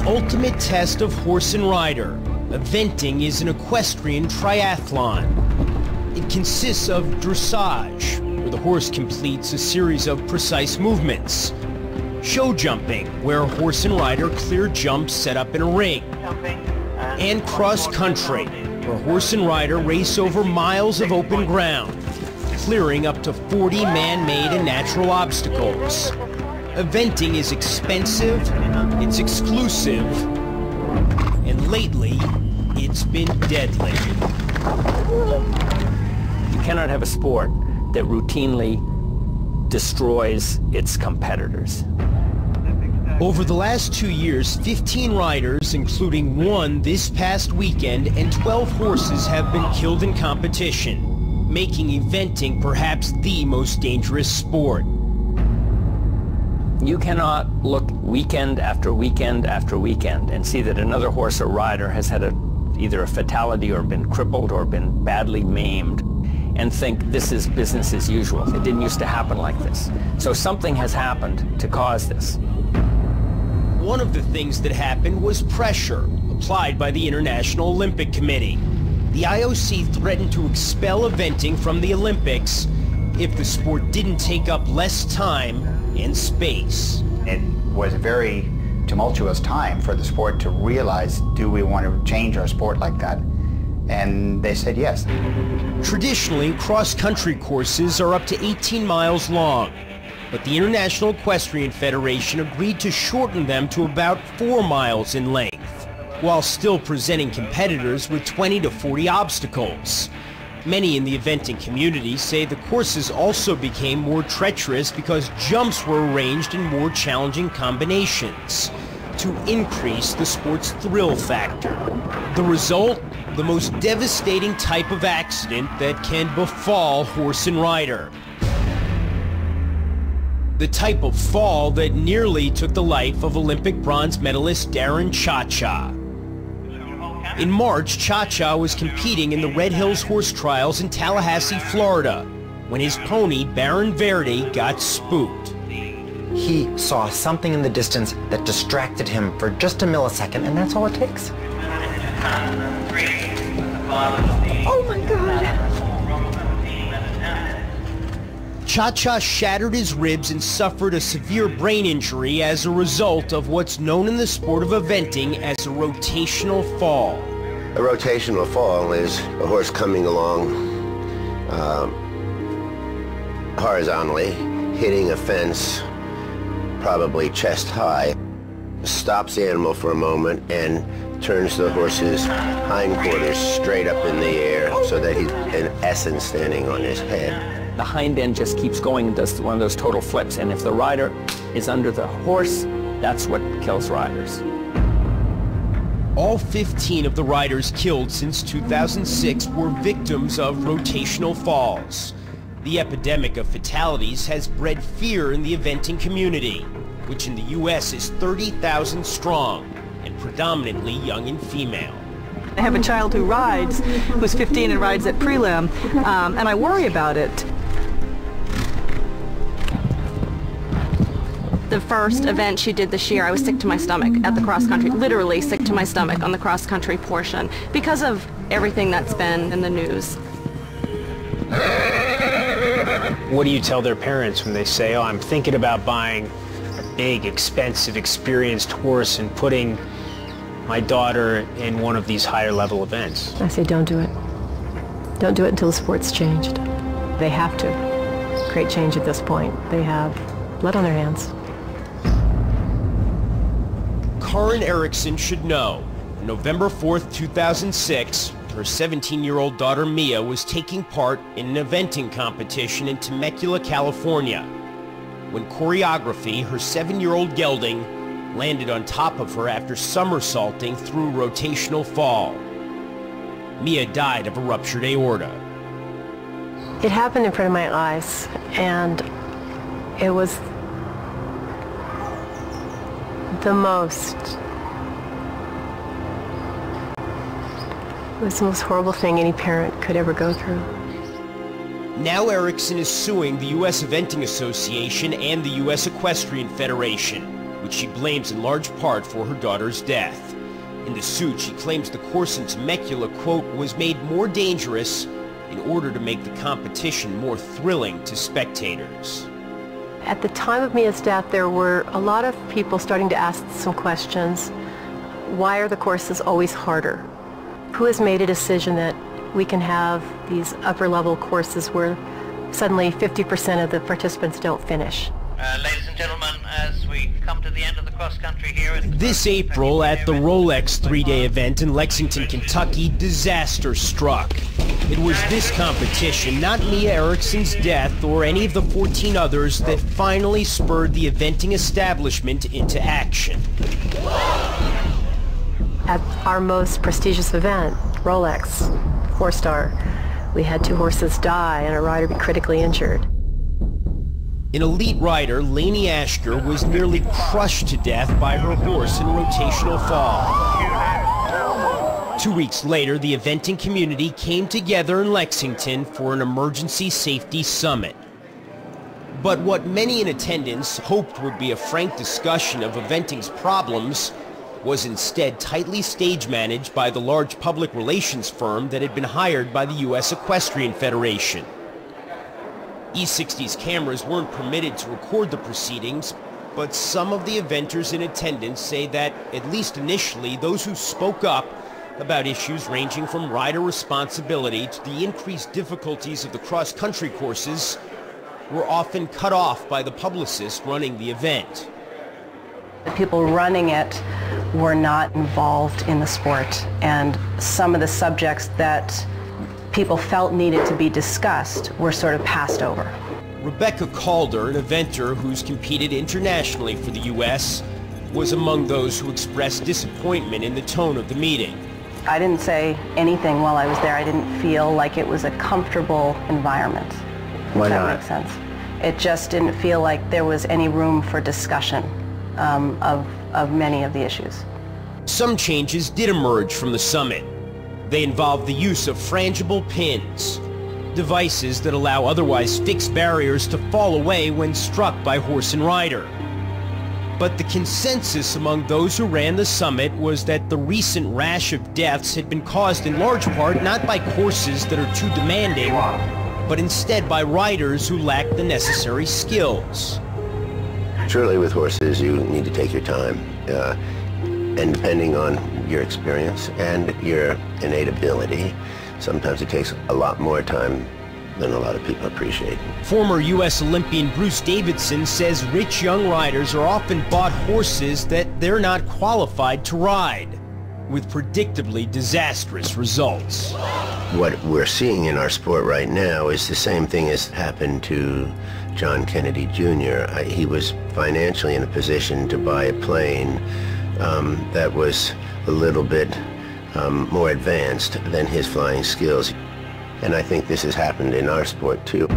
the ultimate test of horse and rider, eventing is an equestrian triathlon. It consists of dressage, where the horse completes a series of precise movements. Show jumping, where a horse and rider clear jumps set up in a ring. And cross country, where a horse and rider race over miles of open ground, clearing up to 40 man-made and natural obstacles. Eventing is expensive, it's exclusive, and lately, it's been deadly. You cannot have a sport that routinely destroys its competitors. Over the last 2 years, 15 riders, including one this past weekend, and 12 horses have been killed in competition, making eventing perhaps the most dangerous sport. You cannot look weekend after weekend after weekend and see that another horse or rider has had either a fatality or been crippled or been badly maimed and think this is business as usual. It didn't used to happen like this. So something has happened to cause this. One of the things that happened was pressure applied by the International Olympic Committee. The IOC threatened to expel eventing from the Olympics if the sport didn't take up less time and space. It was a very tumultuous time for the sport to realize, do we want to change our sport like that? And they said yes. Traditionally, cross-country courses are up to 18 miles long, but the International Equestrian Federation agreed to shorten them to about 4 miles in length, while still presenting competitors with 20 to 40 obstacles. Many in the eventing community say the courses also became more treacherous because jumps were arranged in more challenging combinations to increase the sport's thrill factor. The result? The most devastating type of accident that can befall horse and rider. The type of fall that nearly took the life of Olympic bronze medalist Darren Cha-Cha. In March, Cha-Cha was competing in the Red Hills Horse Trials in Tallahassee, Florida, when his pony, Baron Verde, got spooked. He saw something in the distance that distracted him for just a millisecond, and that's all it takes. Oh my God! Cha-Cha shattered his ribs and suffered a severe brain injury as a result of what's known in the sport of eventing as a rotational fall. A rotational fall is a horse coming along horizontally, hitting a fence, probably chest high, stops the animal for a moment and turns the horse's hindquarters straight up in the air so that he's in essence standing on his head. The hind end just keeps going and does one of those total flips, and if the rider is under the horse, that's what kills riders. All 15 of the riders killed since 2006 were victims of rotational falls. The epidemic of fatalities has bred fear in the eventing community, which in the U.S. is 30,000 strong and predominantly young and female. I have a child who rides, who's 15 and rides at prelim, and I worry about it. The first event she did this year, I was sick to my stomach at the cross country, literally sick to my stomach on the cross country portion because of everything that's been in the news. What do you tell their parents when they say, oh, I'm thinking about buying a big, expensive, experienced horse and putting my daughter in one of these higher level events? I say don't do it. Don't do it until the sport's changed. They have to create change at this point. They have blood on their hands. Karin Eriksson should know. On November 4th, 2006, her 17-year-old daughter Mia was taking part in an eventing competition in Temecula, California, when choreography, her 7-year-old gelding, landed on top of her after somersaulting through a rotational fall. Mia died of a ruptured aorta. It happened in front of my eyes, and it was the most horrible thing any parent could ever go through. Now Eriksson is suing the U.S. Eventing Association and the U.S. Equestrian Federation, which which she blames in large part for her daughter's death. In the suit, she claims the course in Temecula, quote, was made more dangerous in order to make the competition more thrilling to spectators. At the time of Mia's death, there were a lot of people starting to ask some questions. Why are the courses always harder? Who has made a decision that we can have these upper-level courses where suddenly 50% of the participants don't finish? Ladies and gentlemen, as we come to the end of the cross-country here... This April, at the Rolex three-day event in Lexington, Kentucky, disaster struck. It was this competition, not Mia Eriksson's death or any of the 14 others, that finally spurred the eventing establishment into action. At our most prestigious event, Rolex, 4-star, we had 2 horses die and a rider be critically injured. An elite rider, Lainey Ashker, was nearly crushed to death by her horse in a rotational fall. 2 weeks later, the eventing community came together in Lexington for an emergency safety summit. But what many in attendance hoped would be a frank discussion of eventing's problems was instead tightly stage managed by the large public relations firm that had been hired by the U.S. Equestrian Federation. E60's cameras weren't permitted to record the proceedings, but some of the eventers in attendance say that, at least initially, those who spoke up about issues ranging from rider responsibility to the increased difficulties of the cross-country courses were often cut off by the publicist running the event. The people running it were not involved in the sport, and some of the subjects that people felt needed to be discussed were sort of passed over. Rebecca Calder, an eventer who's competed internationally for the U.S., was among those who expressed disappointment in the tone of the meeting. I didn't say anything while I was there. I didn't feel like it was a comfortable environment. Why not? If that makes sense. It just didn't feel like there was any room for discussion of many of the issues. Some changes did emerge from the summit. They involved the use of frangible pins, devices that allow otherwise fixed barriers to fall away when struck by horse and rider. But the consensus among those who ran the summit was that the recent rash of deaths had been caused in large part not by courses that are too demanding, but instead by riders who lack the necessary skills. Surely with horses you need to take your time, and depending on your experience and your innate ability, sometimes it takes a lot more time than a lot of people appreciate. Former U.S. Olympian Bruce Davidson says rich young riders are often bought horses that they're not qualified to ride, with predictably disastrous results. What we're seeing in our sport right now is the same thing as happened to John Kennedy Jr. He was financially in a position to buy a plane that was a little bit more advanced than his flying skills. And I think this has happened in our sport too.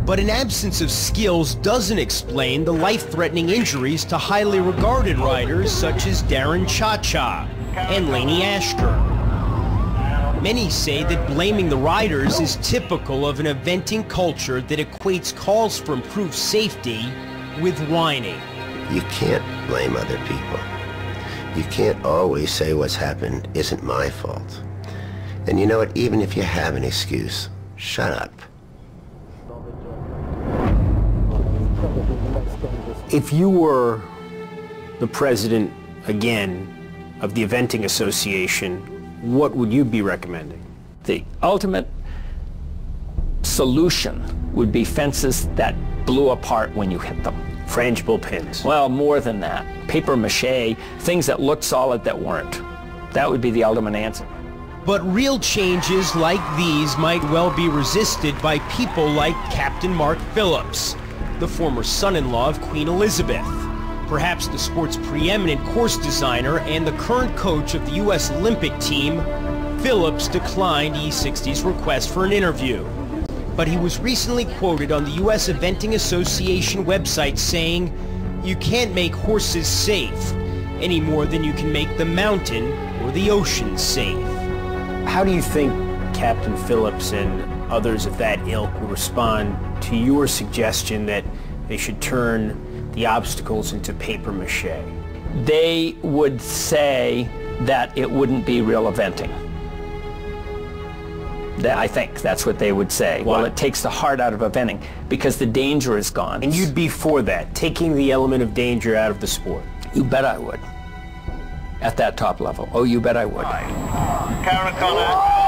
But an absence of skills doesn't explain the life-threatening injuries to highly regarded riders such as Darren Cha-Cha and Lainey Ashker. Many say that blaming the riders is typical of an eventing culture that equates calls for improved safety with whining. You can't blame other people. You can't always say what's happened isn't my fault. And you know what, even if you have an excuse, shut up. If you were the president again of the Eventing Association, what would you be recommending? The ultimate solution would be fences that blew apart when you hit them. Frangible pins. Well, more than that. Paper mache, things that looked solid that weren't. That would be the ultimate answer. But real changes like these might well be resisted by people like Captain Mark Phillips, the former son-in-law of Queen Elizabeth, perhaps the sport's preeminent course designer and the current coach of the U.S. Olympic team. Phillips declined E60's request for an interview. But he was recently quoted on the U.S. Eventing Association website saying, "You can't make horses safe any more than you can make the mountain or the ocean safe." How do you think Captain Phillips and others of that ilk will respond to your suggestion that they should turn the obstacles into paper mache? They would say that it wouldn't be real eventing. I think that's what they would say. Why? Well, it takes the heart out of eventing because the danger is gone. And you'd be for that, taking the element of danger out of the sport? You bet I would. At that top level. Oh, you bet I would. Karen O'Connor.